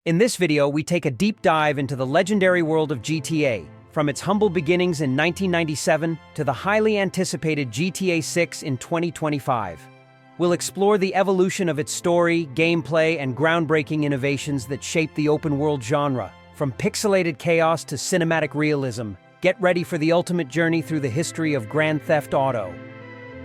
In this video, we take a deep dive into the legendary world of GTA, from its humble beginnings in 1997 to the highly anticipated GTA 6 in 2025. We'll explore the evolution of its story, gameplay, and groundbreaking innovations that shape the open-world genre. From pixelated chaos to cinematic realism, get ready for the ultimate journey through the history of Grand Theft Auto.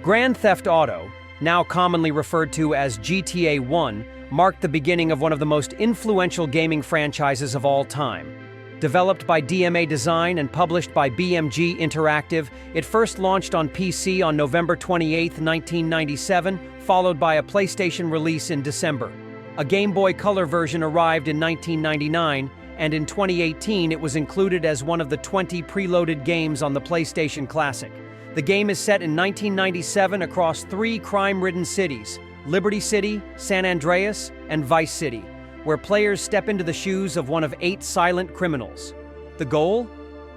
Grand Theft Auto, now commonly referred to as GTA 1, marked the beginning of one of the most influential gaming franchises of all time. Developed by DMA Design and published by BMG Interactive, it first launched on PC on November 28, 1997, followed by a PlayStation release in December. A Game Boy Color version arrived in 1999, and in 2018 it was included as one of the 20 preloaded games on the PlayStation Classic. The game is set in 1997 across 3 crime-ridden cities: Liberty City, San Andreas, and Vice City, where players step into the shoes of one of 8 silent criminals. The goal?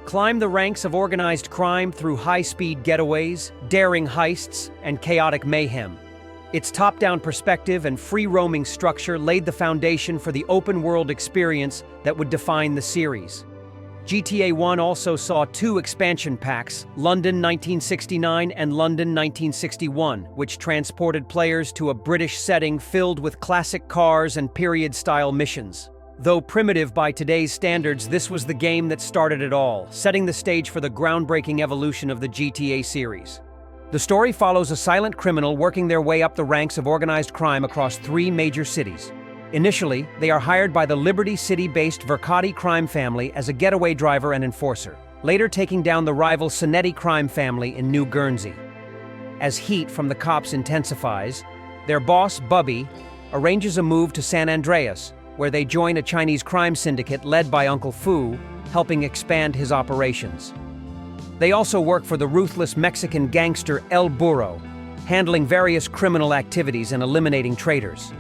Climb the ranks of organized crime through high-speed getaways, daring heists, and chaotic mayhem. Its top-down perspective and free-roaming structure laid the foundation for the open-world experience that would define the series. GTA 1 also saw 2 expansion packs, London 1969 and London 1961, which transported players to a British setting filled with classic cars and period-style missions. Though primitive by today's standards, this was the game that started it all, setting the stage for the groundbreaking evolution of the GTA series. The story follows a silent criminal working their way up the ranks of organized crime across 3 major cities. Initially, they are hired by the Liberty City-based Verkati crime family as a getaway driver and enforcer, later taking down the rival Sonetti crime family in New Guernsey. As heat from the cops intensifies, their boss, Bubby, arranges a move to San Andreas, where they join a Chinese crime syndicate led by Uncle Fu, helping expand his operations. They also work for the ruthless Mexican gangster El Burro, handling various criminal activities and eliminating traitors.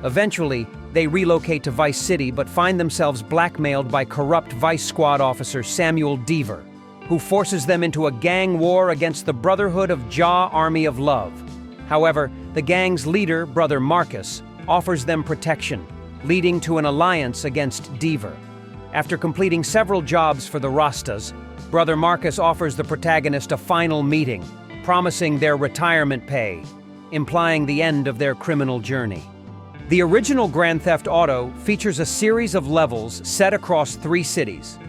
Eventually, they relocate to Vice City but find themselves blackmailed by corrupt Vice Squad officer Samuel Deaver, who forces them into a gang war against the Brotherhood of Jah Army of Love. However, the gang's leader, Brother Marcus, offers them protection, leading to an alliance against Deaver. After completing several jobs for the Rastas, Brother Marcus offers the protagonist a final meeting, promising their retirement pay, implying the end of their criminal journey. The original Grand Theft Auto features a series of levels set across 3 cities: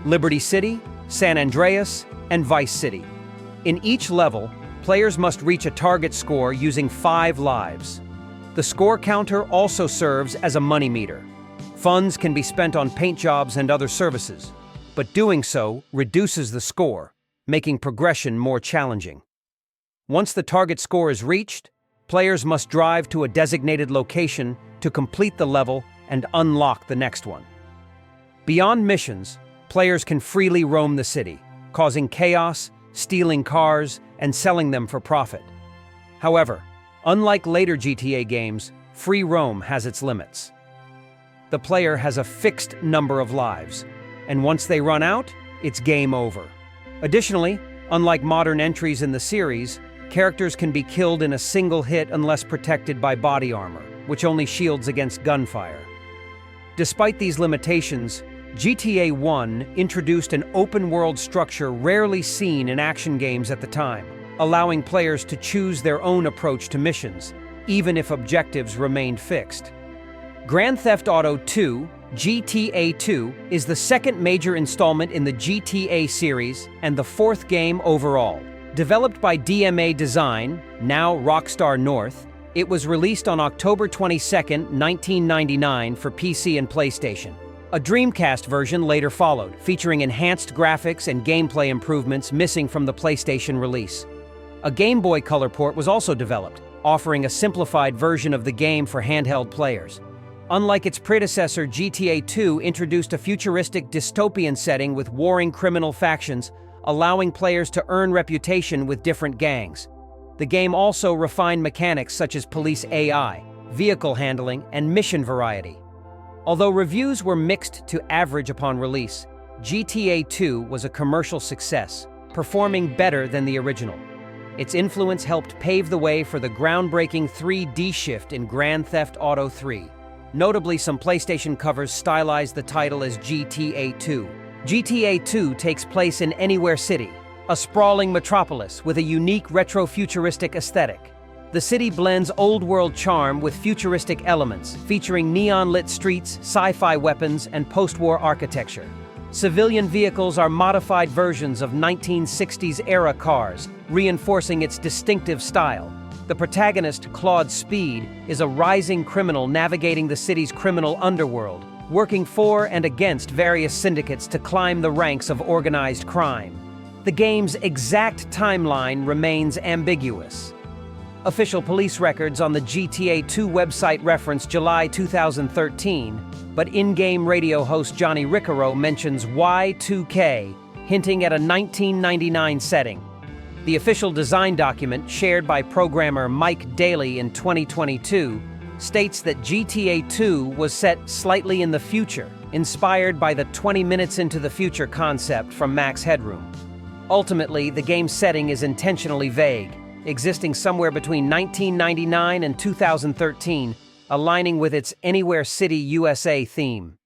Liberty City, San Andreas, and Vice City. In each level, players must reach a target score using 5 lives. The score counter also serves as a money meter. Funds can be spent on paint jobs and other services, but doing so reduces the score, making progression more challenging. Once the target score is reached, players must drive to a designated location to complete the level and unlock the next one. Beyond missions, players can freely roam the city, causing chaos, stealing cars, and selling them for profit. However, unlike later GTA games, free roam has its limits. The player has a fixed number of lives, and once they run out, it's game over. Additionally, unlike modern entries in the series, characters can be killed in a single hit unless protected by body armor, which only shields against gunfire. Despite these limitations, GTA 1 introduced an open-world structure rarely seen in action games at the time, allowing players to choose their own approach to missions, even if objectives remained fixed. Grand Theft Auto 2, GTA 2, is the second major installment in the GTA series and the 4th game overall. Developed by DMA Design, now Rockstar North, it was released on October 22, 1999 for PC and PlayStation. A Dreamcast version later followed, featuring enhanced graphics and gameplay improvements missing from the PlayStation release. A Game Boy Color port was also developed, offering a simplified version of the game for handheld players. Unlike its predecessor, GTA 2 introduced a futuristic dystopian setting with warring criminal factions, allowing players to earn reputation with different gangs. The game also refined mechanics such as police AI, vehicle handling, and mission variety. Although reviews were mixed to average upon release, GTA 2 was a commercial success, performing better than the original. Its influence helped pave the way for the groundbreaking 3D shift in Grand Theft Auto 3. Notably, some PlayStation covers stylize the title as GTA 2. GTA 2 takes place in Anywhere City, a sprawling metropolis with a unique retro-futuristic aesthetic. The city blends old-world charm with futuristic elements, featuring neon-lit streets, sci-fi weapons, and post-war architecture. Civilian vehicles are modified versions of 1960s-era cars, reinforcing its distinctive style. The protagonist, Claude Speed, is a rising criminal navigating the city's criminal underworld, working for and against various syndicates to climb the ranks of organized crime. The game's exact timeline remains ambiguous. Official police records on the GTA 2 website reference July 2013, but in-game radio host Johnny Riccaro mentions Y2K, hinting at a 1999 setting. The official design document, shared by programmer Mike Daly in 2022, states that GTA 2 was set slightly in the future, inspired by the 20 minutes into the future concept from Max Headroom. Ultimately, the game's setting is intentionally vague, existing somewhere between 1999 and 2013, aligning with its Anywhere City, USA theme.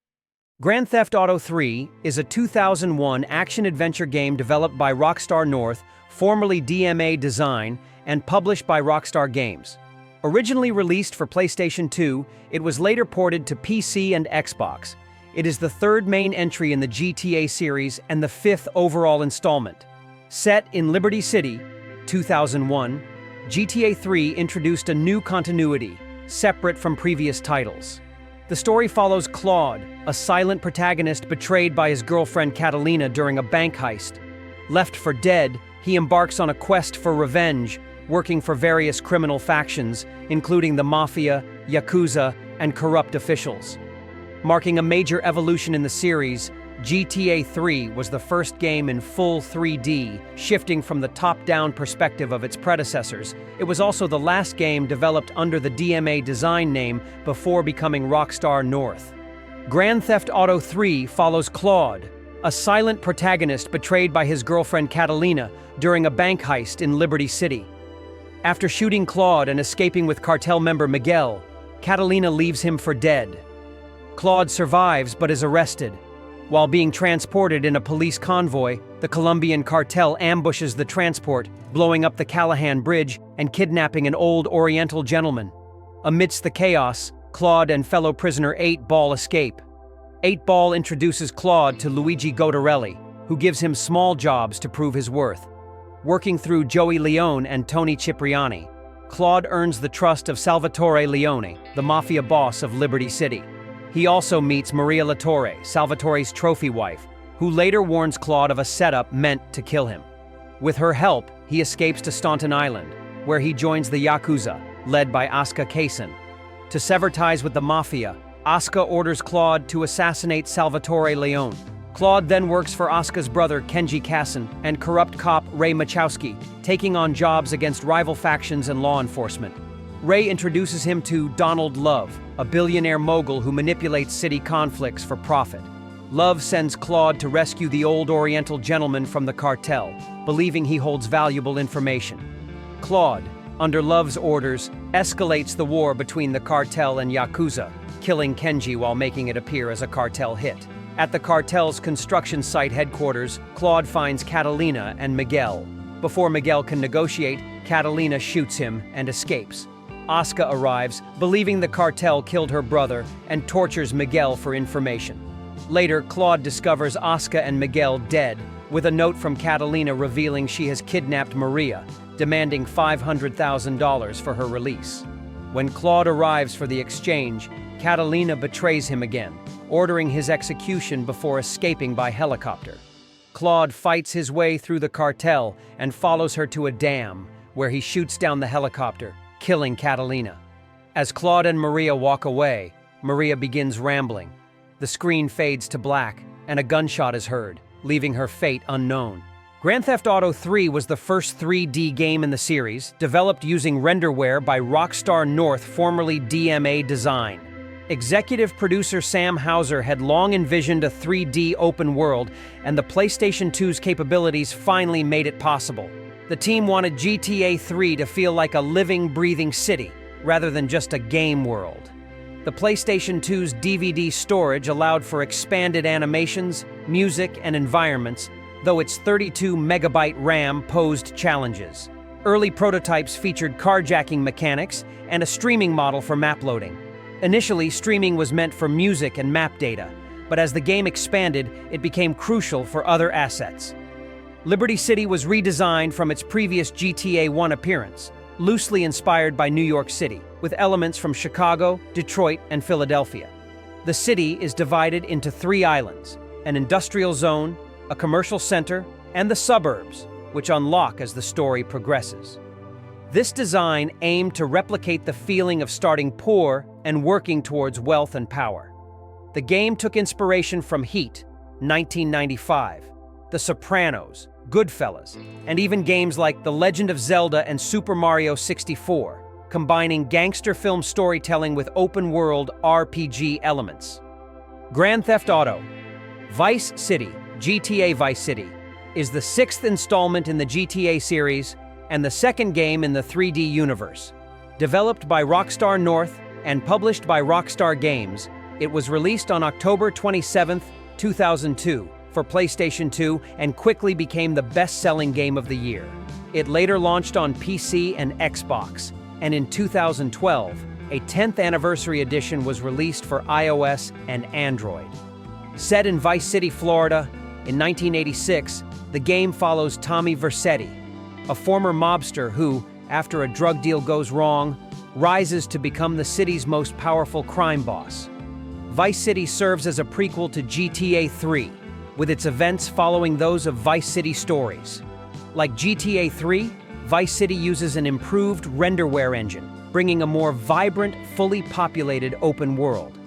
Grand Theft Auto 3 is a 2001 action-adventure game developed by Rockstar North, formerly DMA Design, and published by Rockstar Games. Originally released for PlayStation 2, it was later ported to PC and Xbox. It is the third main entry in the GTA series and the fifth overall installment. Set in Liberty City, 2001, GTA 3 introduced a new continuity, separate from previous titles. The story follows Claude, a silent protagonist betrayed by his girlfriend Catalina during a bank heist. Left for dead, he embarks on a quest for revenge, working for various criminal factions, including the Mafia, Yakuza, and corrupt officials. Marking a major evolution in the series, GTA 3 was the first game in full 3D, shifting from the top-down perspective of its predecessors. It was also the last game developed under the DMA Design name before becoming Rockstar North. Grand Theft Auto 3 follows Claude, a silent protagonist betrayed by his girlfriend Catalina during a bank heist in Liberty City. After shooting Claude and escaping with cartel member Miguel, Catalina leaves him for dead. Claude survives but is arrested. While being transported in a police convoy, the Colombian cartel ambushes the transport, blowing up the Callahan Bridge and kidnapping an old Oriental gentleman. Amidst the chaos, Claude and fellow prisoner 8-Ball escape. 8-Ball introduces Claude to Luigi Godarelli, who gives him small jobs to prove his worth. Working through Joey Leone and Tony Cipriani, Claude earns the trust of Salvatore Leone, the mafia boss of Liberty City. He also meets Maria Latorre, Salvatore's trophy wife, who later warns Claude of a setup meant to kill him. With her help, he escapes to Staunton Island, where he joins the Yakuza, led by Asuka Kaysen. To sever ties with the mafia, Asuka orders Claude to assassinate Salvatore Leone. Claude then works for Asuka's brother Kenji Kassan and corrupt cop Ray Machowski, taking on jobs against rival factions and law enforcement. Ray introduces him to Donald Love, a billionaire mogul who manipulates city conflicts for profit. Love sends Claude to rescue the old Oriental gentleman from the cartel, believing he holds valuable information. Claude, under Love's orders, escalates the war between the cartel and Yakuza, killing Kenji while making it appear as a cartel hit. At the cartel's construction site headquarters, Claude finds Catalina and Miguel. Before Miguel can negotiate, Catalina shoots him and escapes. Asuka arrives, believing the cartel killed her brother, and tortures Miguel for information. Later, Claude discovers Asuka and Miguel dead, with a note from Catalina revealing she has kidnapped Maria, demanding $500,000 for her release. When Claude arrives for the exchange, Catalina betrays him again, ordering his execution before escaping by helicopter. Claude fights his way through the cartel and follows her to a dam, where he shoots down the helicopter, killing Catalina. As Claude and Maria walk away, Maria begins rambling. The screen fades to black, and a gunshot is heard, leaving her fate unknown. Grand Theft Auto 3 was the first 3D game in the series, developed using renderware by Rockstar North, formerly DMA Design. Executive producer Sam Houser had long envisioned a 3D open world, and the PlayStation 2's capabilities finally made it possible. The team wanted GTA 3 to feel like a living, breathing city, rather than just a game world. The PlayStation 2's DVD storage allowed for expanded animations, music, and environments, though its 32-megabyte RAM posed challenges. Early prototypes featured carjacking mechanics and a streaming model for map loading. Initially, streaming was meant for music and map data, but as the game expanded, it became crucial for other assets. Liberty City was redesigned from its previous GTA 1 appearance, loosely inspired by New York City, with elements from Chicago, Detroit, and Philadelphia. The city is divided into 3 islands: an industrial zone, a commercial center, and the suburbs, which unlock as the story progresses. This design aimed to replicate the feeling of starting poor and working towards wealth and power. The game took inspiration from Heat, 1995, The Sopranos, Goodfellas, and even games like The Legend of Zelda and Super Mario 64, combining gangster film storytelling with open-world RPG elements. Grand Theft Auto: Vice City, GTA Vice City, is the 6th installment in the GTA series and the 2nd game in the 3D universe. Developed by Rockstar North and published by Rockstar Games, it was released on October 27, 2002, for PlayStation 2 and quickly became the best-selling game of the year. It later launched on PC and Xbox, and in 2012, a 10th anniversary edition was released for iOS and Android. Set in Vice City, Florida, in 1986, the game follows Tommy Vercetti, a former mobster who, after a drug deal goes wrong, rises to become the city's most powerful crime boss. Vice City serves as a prequel to GTA 3, with its events following those of Vice City stories. Like GTA 3, Vice City uses an improved renderware engine, bringing a more vibrant, fully populated open world.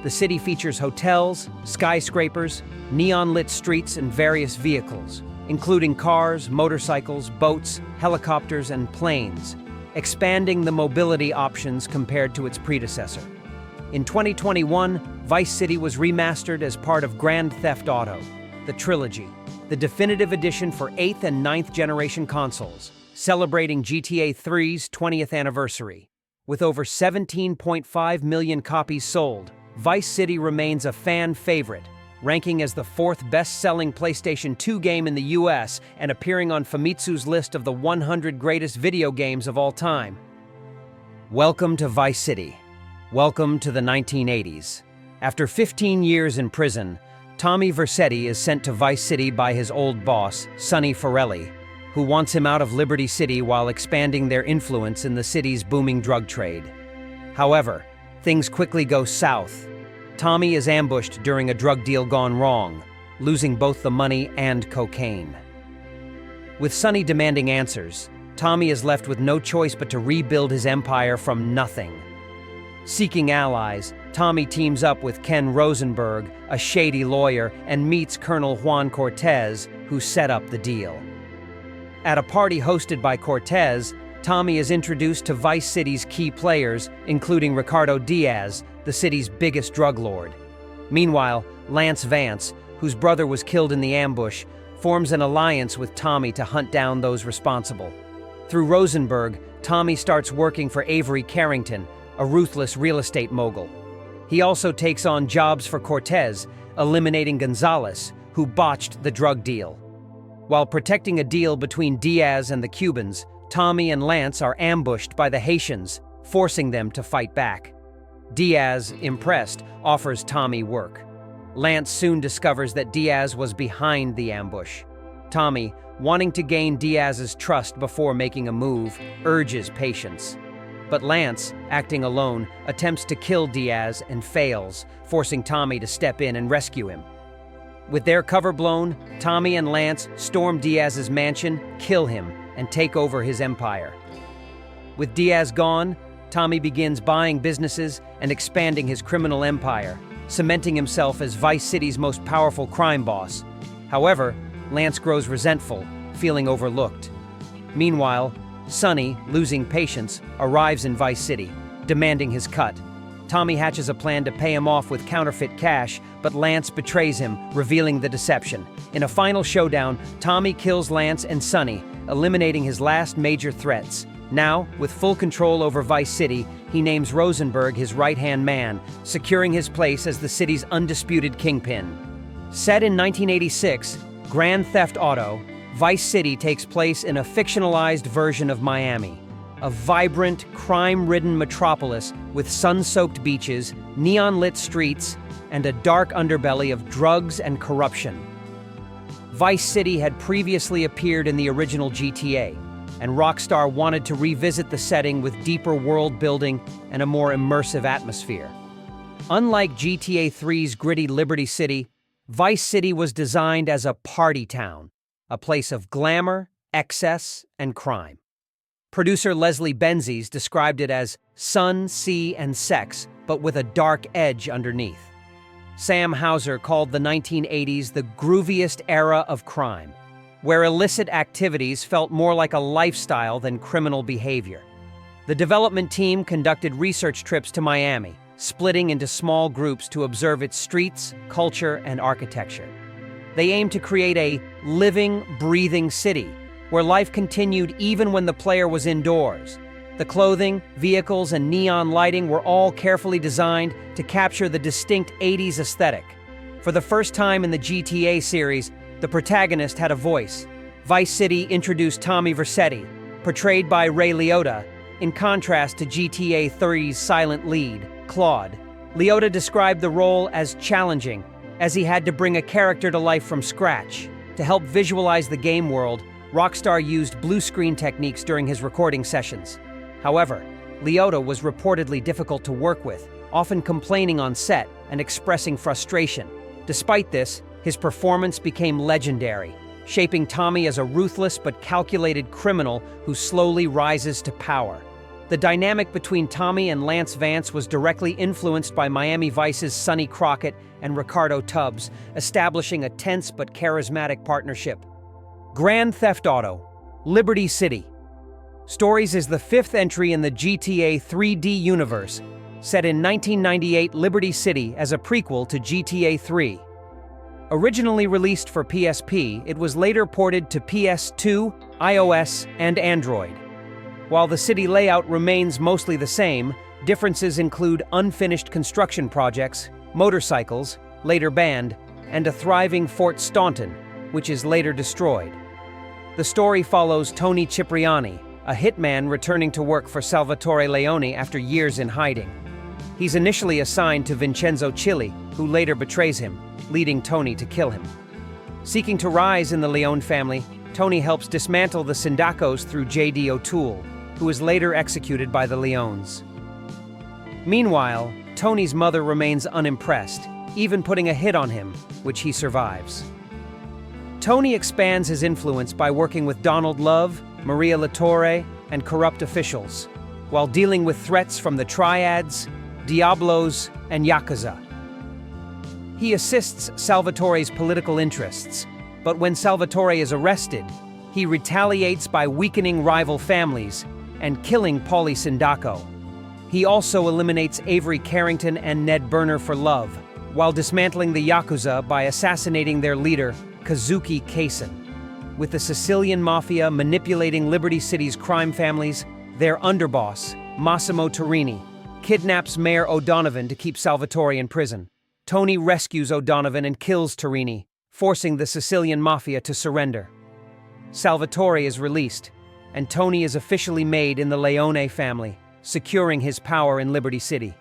The city features hotels, skyscrapers, neon-lit streets, and various vehicles, including cars, motorcycles, boats, helicopters, and planes, expanding the mobility options compared to its predecessor. In 2021, Vice City was remastered as part of Grand Theft Auto, the trilogy, the definitive edition for 8th and 9th generation consoles, celebrating GTA 3's 20th anniversary. With over 17.5 million copies sold, Vice City remains a fan favorite, ranking as the 4th best-selling PlayStation 2 game in the US and appearing on Famitsu's list of the 100 greatest video games of all time. Welcome to Vice City. Welcome to the 1980s. After 15 years in prison, Tommy Vercetti is sent to Vice City by his old boss, Sonny Forelli, who wants him out of Liberty City while expanding their influence in the city's booming drug trade. However, things quickly go south. Tommy is ambushed during a drug deal gone wrong, losing both the money and cocaine. With Sonny demanding answers, Tommy is left with no choice but to rebuild his empire from nothing. Seeking allies, Tommy teams up with Ken Rosenberg, a shady lawyer, and meets Colonel Juan Cortez, who set up the deal. At a party hosted by Cortez, Tommy is introduced to Vice City's key players, including Ricardo Diaz, the city's biggest drug lord. Meanwhile, Lance Vance, whose brother was killed in the ambush, forms an alliance with Tommy to hunt down those responsible. Through Rosenberg, Tommy starts working for Avery Carrington, a ruthless real estate mogul. He also takes on jobs for Cortez, eliminating Gonzalez, who botched the drug deal. While protecting a deal between Diaz and the Cubans, Tommy and Lance are ambushed by the Haitians, forcing them to fight back. Diaz, impressed, offers Tommy work. Lance soon discovers that Diaz was behind the ambush. Tommy, wanting to gain Diaz's trust before making a move, urges patience. But Lance, acting alone, attempts to kill Diaz and fails, forcing Tommy to step in and rescue him. With their cover blown, Tommy and Lance storm Diaz's mansion, kill him, and take over his empire. With Diaz gone, Tommy begins buying businesses and expanding his criminal empire, cementing himself as Vice City's most powerful crime boss. However, Lance grows resentful, feeling overlooked. Meanwhile, Sonny, losing patience, arrives in Vice City, demanding his cut. Tommy hatches a plan to pay him off with counterfeit cash, but Lance betrays him, revealing the deception. In a final showdown, Tommy kills Lance and Sonny, eliminating his last major threats. Now, with full control over Vice City, he names Rosenberg his right-hand man, securing his place as the city's undisputed kingpin. Set in 1986, Grand Theft Auto, Vice City takes place in a fictionalized version of Miami, a vibrant, crime-ridden metropolis with sun-soaked beaches, neon-lit streets, and a dark underbelly of drugs and corruption. Vice City had previously appeared in the original GTA, and Rockstar wanted to revisit the setting with deeper world building and a more immersive atmosphere. Unlike GTA 3's gritty Liberty City, Vice City was designed as a party town, a place of glamour, excess, and crime. Producer Leslie Benzies described it as sun, sea, and sex, but with a dark edge underneath. Sam Houser called the 1980s the grooviest era of crime, where illicit activities felt more like a lifestyle than criminal behavior. The development team conducted research trips to Miami, splitting into small groups to observe its streets, culture, and architecture. They aimed to create a living, breathing city, where life continued even when the player was indoors. The clothing, vehicles, and neon lighting were all carefully designed to capture the distinct 80s aesthetic. For the first time in the GTA series, the protagonist had a voice. Vice City introduced Tommy Vercetti, portrayed by Ray Liotta, in contrast to GTA 3's silent lead, Claude. Liotta described the role as challenging, as he had to bring a character to life from scratch. To help visualize the game world, Rockstar used blue screen techniques during his recording sessions. However, Liotta was reportedly difficult to work with, often complaining on set and expressing frustration. Despite this, his performance became legendary, shaping Tommy as a ruthless but calculated criminal who slowly rises to power. The dynamic between Tommy and Lance Vance was directly influenced by Miami Vice's Sonny Crockett and Ricardo Tubbs, establishing a tense but charismatic partnership. Grand Theft Auto, Liberty City. Stories is the fifth entry in the GTA 3D universe, set in 1998 Liberty City as a prequel to GTA 3. Originally released for PSP, it was later ported to PS2, iOS, and Android. While the city layout remains mostly the same, differences include unfinished construction projects, motorcycles, later banned, and a thriving Fort Staunton, which is later destroyed. The story follows Tony Cipriani, a hitman returning to work for Salvatore Leone after years in hiding. He's initially assigned to Vincenzo Chili, who later betrays him, leading Tony to kill him. Seeking to rise in the Leone family, Tony helps dismantle the syndicates through J.D. O'Toole, who is later executed by the Leones. Meanwhile, Tony's mother remains unimpressed, even putting a hit on him, which he survives. Tony expands his influence by working with Donald Love, Maria Latorre, and corrupt officials, while dealing with threats from the Triads, Diablos, and Yakuza. He assists Salvatore's political interests, but when Salvatore is arrested, he retaliates by weakening rival families and killing Paulie Sindaco. He also eliminates Avery Carrington and Ned Burner for love, while dismantling the Yakuza by assassinating their leader, Kazuki Kaisen. With the Sicilian Mafia manipulating Liberty City's crime families, their underboss, Massimo Torini, kidnaps Mayor O'Donovan to keep Salvatore in prison. Tony rescues O'Donovan and kills Torini, forcing the Sicilian Mafia to surrender. Salvatore is released, and Tony is officially made in the Leone family, securing his power in Liberty City.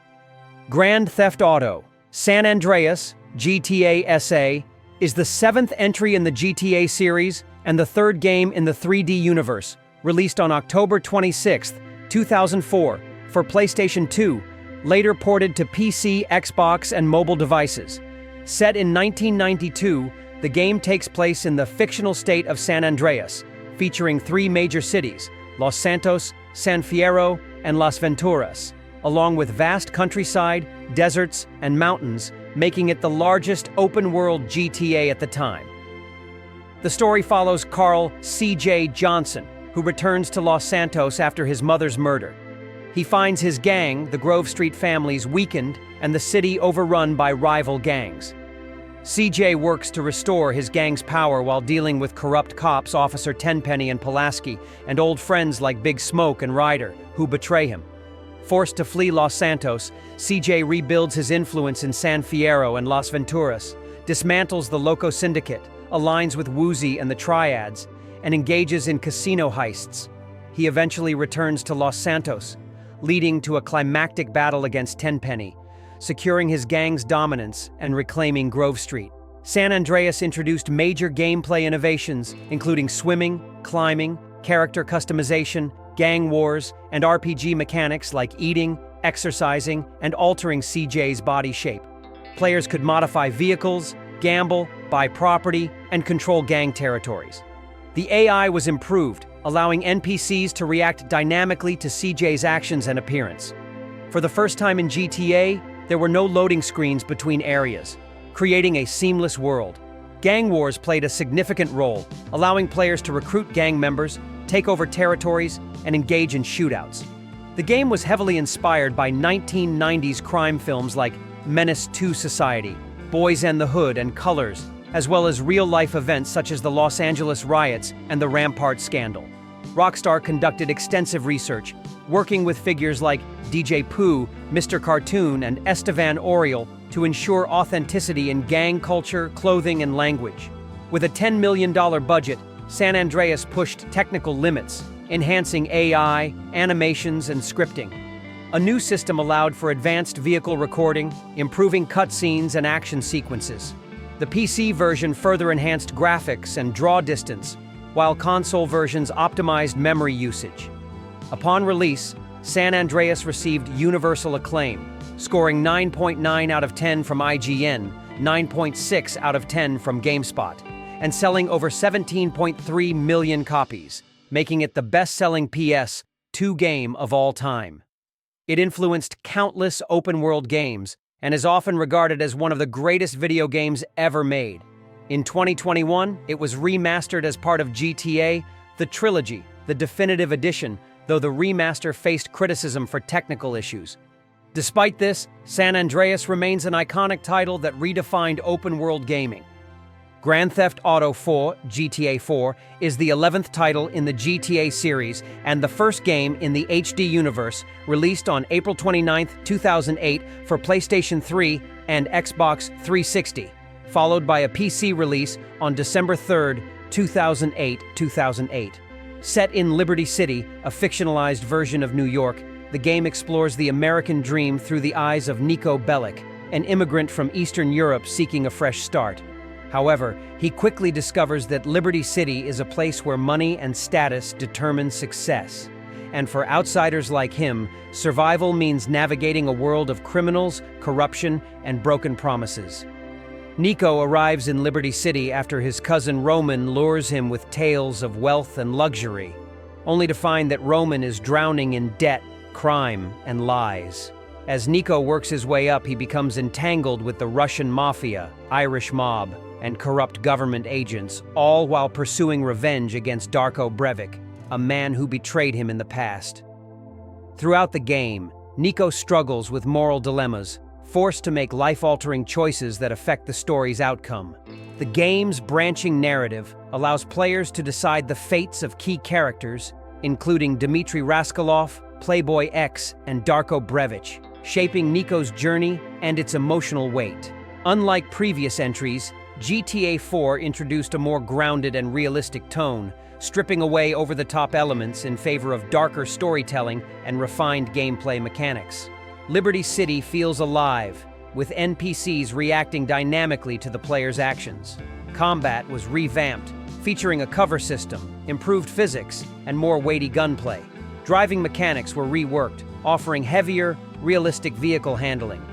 Grand Theft Auto, San Andreas, GTA SA, is the seventh entry in the GTA series and the third game in the 3D universe, released on October 26, 2004, for PlayStation 2, later ported to PC, Xbox, and mobile devices. Set in 1992, the game takes place in the fictional state of San Andreas, featuring three major cities, Los Santos, San Fierro, and Las Venturas, along with vast countryside, deserts, and mountains, making it the largest open-world GTA at the time. The story follows Carl C.J. Johnson, who returns to Los Santos after his mother's murder. He finds his gang, the Grove Street families, weakened and the city overrun by rival gangs. CJ works to restore his gang's power while dealing with corrupt cops Officer Tenpenny and Pulaski, and old friends like Big Smoke and Ryder, who betray him. Forced to flee Los Santos, CJ rebuilds his influence in San Fierro and Las Venturas, dismantles the Loco Syndicate, aligns with Woozy and the Triads, and engages in casino heists. He eventually returns to Los Santos, leading to a climactic battle against Tenpenny, securing his gang's dominance and reclaiming Grove Street. San Andreas introduced major gameplay innovations, including swimming, climbing, character customization, gang wars, and RPG mechanics like eating, exercising, and altering CJ's body shape. Players could modify vehicles, gamble, buy property, and control gang territories. The AI was improved, allowing NPCs to react dynamically to CJ's actions and appearance. For the first time in GTA, there were no loading screens between areas, creating a seamless world. Gang wars played a significant role, allowing players to recruit gang members, take over territories, and engage in shootouts. The game was heavily inspired by 1990s crime films like Menace II Society, Boys and the Hood, and Colors, as well as real-life events such as the Los Angeles riots and the Rampart scandal. Rockstar conducted extensive research, working with figures like DJ Pooh, Mr. Cartoon, and Estevan Oriol to ensure authenticity in gang culture, clothing, and language. With a $10 million budget, San Andreas pushed technical limits, enhancing AI, animations, and scripting. A new system allowed for advanced vehicle recording, improving cutscenes and action sequences. The PC version further enhanced graphics and draw distance, while console versions optimized memory usage. Upon release, San Andreas received universal acclaim, scoring 9.9 out of 10 from IGN, 9.6 out of 10 from GameSpot, and selling over 17.3 million copies, making it the best-selling PS2 game of all time. It influenced countless open-world games and is often regarded as one of the greatest video games ever made. In 2021, it was remastered as part of GTA, the Trilogy, the Definitive Edition, though the remaster faced criticism for technical issues. Despite this, San Andreas remains an iconic title that redefined open-world gaming. Grand Theft Auto 4, GTA 4, is the 11th title in the GTA series and the first game in the HD universe, released on April 29, 2008 for PlayStation 3 and Xbox 360, followed by a PC release on December 3, 2008. Set in Liberty City, a fictionalized version of New York, the game explores the American dream through the eyes of Niko Bellic, an immigrant from Eastern Europe seeking a fresh start. However, he quickly discovers that Liberty City is a place where money and status determine success. And for outsiders like him, survival means navigating a world of criminals, corruption, and broken promises. Niko arrives in Liberty City after his cousin Roman lures him with tales of wealth and luxury, only to find that Roman is drowning in debt, crime, and lies. As Niko works his way up, he becomes entangled with the Russian mafia, Irish mob, and corrupt government agents, all while pursuing revenge against Darko Breivik, a man who betrayed him in the past. Throughout the game, Niko struggles with moral dilemmas, forced to make life-altering choices that affect the story's outcome. The game's branching narrative allows players to decide the fates of key characters, including Dmitry Raskolov, Playboy X, and Darko Breivik, shaping Niko's journey and its emotional weight. Unlike previous entries, GTA 4 introduced a more grounded and realistic tone, stripping away over-the-top elements in favor of darker storytelling and refined gameplay mechanics. Liberty City feels alive, with NPCs reacting dynamically to the player's actions. Combat was revamped, featuring a cover system, improved physics, and more weighty gunplay. Driving mechanics were reworked, offering heavier, realistic vehicle handling.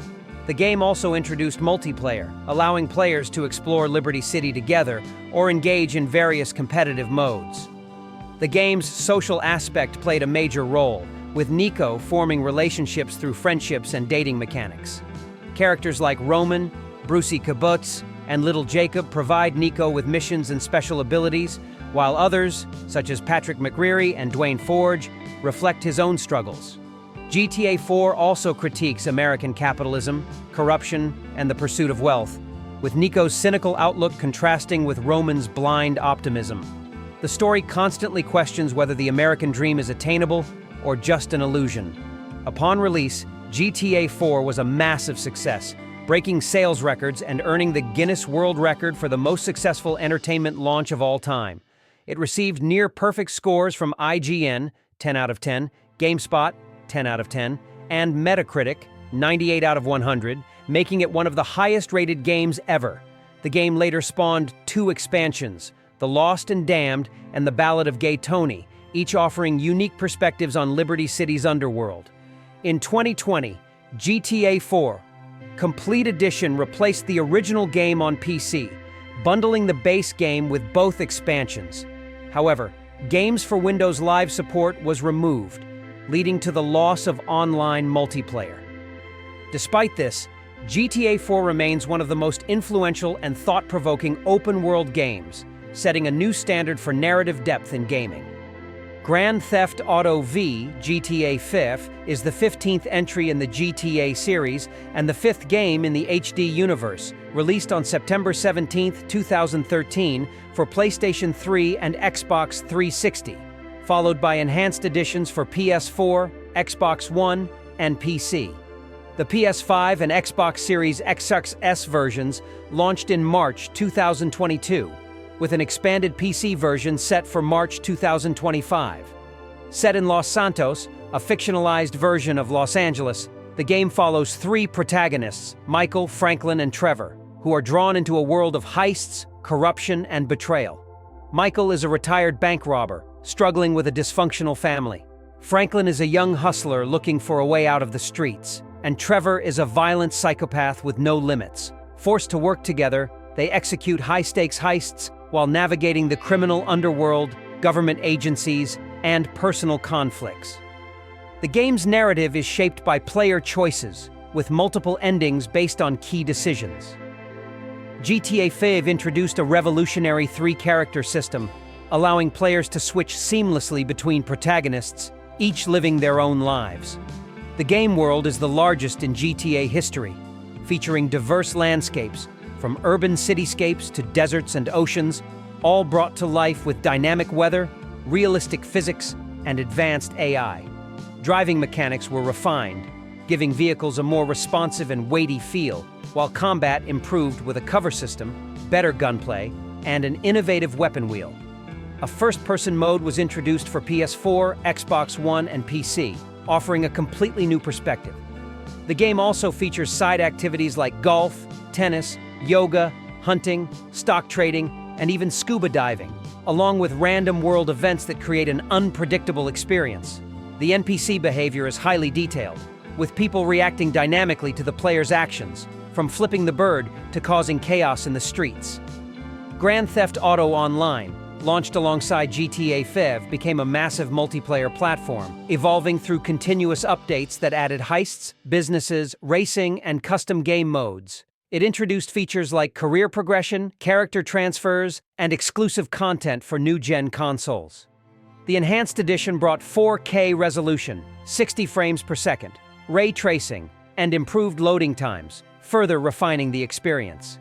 The game also introduced multiplayer, allowing players to explore Liberty City together or engage in various competitive modes. The game's social aspect played a major role, with Niko forming relationships through friendships and dating mechanics. Characters like Roman, Brucey Kibbutz, and Little Jacob provide Niko with missions and special abilities, while others, such as Patrick McReary and Dwayne Forge, reflect his own struggles. GTA 4 also critiques American capitalism, corruption, and the pursuit of wealth, with Nico's cynical outlook contrasting with Roman's blind optimism. The story constantly questions whether the American dream is attainable or just an illusion. Upon release, GTA 4 was a massive success, breaking sales records and earning the Guinness World Record for the most successful entertainment launch of all time. It received near-perfect scores from IGN, 10 out of 10, GameSpot, 10 out of 10, and Metacritic, 98 out of 100, making it one of the highest-rated games ever. The game later spawned 2 expansions, The Lost and Damned and The Ballad of Gay Tony, each offering unique perspectives on Liberty City's underworld. In 2020, GTA 4 Complete Edition replaced the original game on PC, bundling the base game with both expansions. However, Games for Windows Live support was removed, leading to the loss of online multiplayer. Despite this, GTA 4 remains one of the most influential and thought-provoking open-world games, setting a new standard for narrative depth in gaming. Grand Theft Auto V, GTA 5, is the 15th entry in the GTA series and the 5th game in the HD universe, released on September 17, 2013 for PlayStation 3 and Xbox 360, followed by enhanced editions for PS4, Xbox One, and PC. The PS5 and Xbox Series XS versions launched in March 2022, with an expanded PC version set for March 2025. Set in Los Santos, a fictionalized version of Los Angeles, the game follows 3 protagonists, Michael, Franklin, and Trevor, who are drawn into a world of heists, corruption, and betrayal. Michael is a retired bank robber, struggling with a dysfunctional family. Franklin is a young hustler looking for a way out of the streets, and Trevor is a violent psychopath with no limits. Forced to work together, they execute high-stakes heists while navigating the criminal underworld, government agencies, and personal conflicts. The game's narrative is shaped by player choices, with multiple endings based on key decisions. GTA 5 introduced a revolutionary 3-character system, allowing players to switch seamlessly between protagonists, each living their own lives. The game world is the largest in GTA history, featuring diverse landscapes, from urban cityscapes to deserts and oceans, all brought to life with dynamic weather, realistic physics, and advanced AI. Driving mechanics were refined, giving vehicles a more responsive and weighty feel, while combat improved with a cover system, better gunplay, and an innovative weapon wheel. A first-person mode was introduced for PS4, Xbox One, and PC, offering a completely new perspective. The game also features side activities like golf, tennis, yoga, hunting, stock trading, and even scuba diving, along with random world events that create an unpredictable experience. The NPC behavior is highly detailed, with people reacting dynamically to the player's actions, from flipping the bird to causing chaos in the streets. Grand Theft Auto Online, launched alongside GTA 5, became a massive multiplayer platform, evolving through continuous updates that added heists, businesses, racing, and custom game modes. It introduced features like career progression, character transfers, and exclusive content for new-gen consoles. The Enhanced Edition brought 4K resolution, 60 frames per second, ray tracing, and improved loading times, further refining the experience.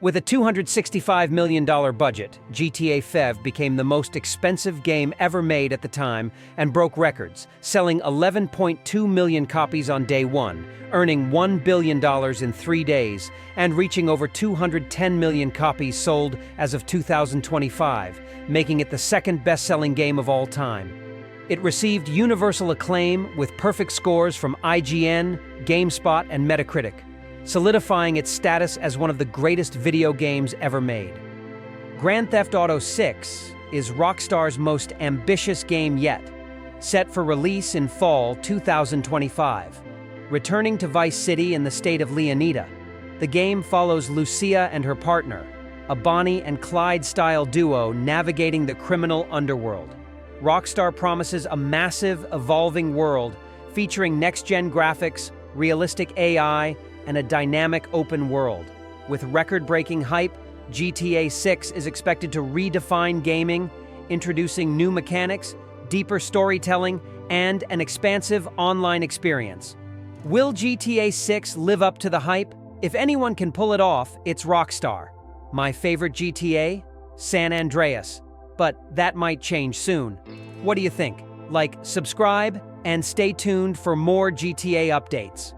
With a $265 million budget, GTA 5 became the most expensive game ever made at the time and broke records, selling 11.2 million copies on day one, earning $1 billion in 3 days, and reaching over 210 million copies sold as of 2025, making it the second best-selling game of all time. It received universal acclaim with perfect scores from IGN, GameSpot, and Metacritic, solidifying its status as one of the greatest video games ever made. Grand Theft Auto 6 is Rockstar's most ambitious game yet, set for release in fall 2025. Returning to Vice City in the state of Leonida, the game follows Lucia and her partner, a Bonnie and Clyde-style duo navigating the criminal underworld. Rockstar promises a massive, evolving world featuring next-gen graphics, realistic AI, and a dynamic open world. With record-breaking hype, GTA 6 is expected to redefine gaming, introducing new mechanics, deeper storytelling, and an expansive online experience. Will GTA 6 live up to the hype? If anyone can pull it off, it's Rockstar. My favorite GTA? San Andreas. But that might change soon. What do you think? Like, subscribe, and stay tuned for more GTA updates.